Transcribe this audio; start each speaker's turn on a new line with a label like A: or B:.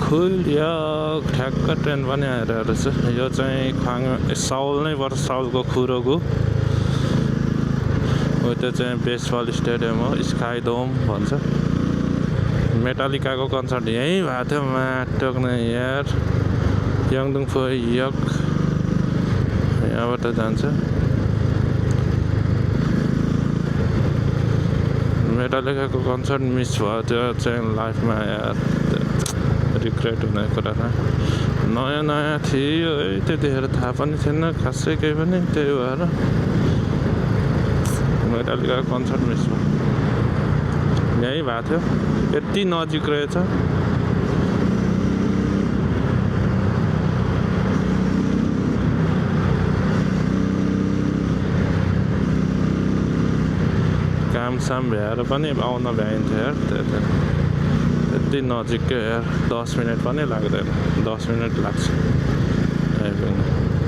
A: फुल या ठ्याक्क ट्रेन पनि आएर रहेछ यो चाहिँ खाङ साउल नै पर्छ साउलको खुरोको हो त्यो चाहिँ बेसबल स्टेडियम हो स्काई डोम भन्छ मेटालिकाको कन्सर्ट यहीँ भएको थियो माटोक न यार यङदुङ फो यक यहाँबाट जान्छ मेटालिकाको कन्सर्ट मिस भयो त्यो चाहिँ लाइफमा यार रिग्रेट हुने कुरा नयाँ नयाँ थियो है त्यतिखेर थाहा पनि थिएन खासै केही पनि त्यही भएर मेटालिकाको कन्सर्ट मिस भयो यहीँ भएको थियो यति नजिक रहेछ कामसाम भ्याएर पनि आउन भ्याइन्थ्यो यार यति नजिकै यार 10 मिनट पनि लाग्दैन 10 मिनट लाग्छ आइपुग्नु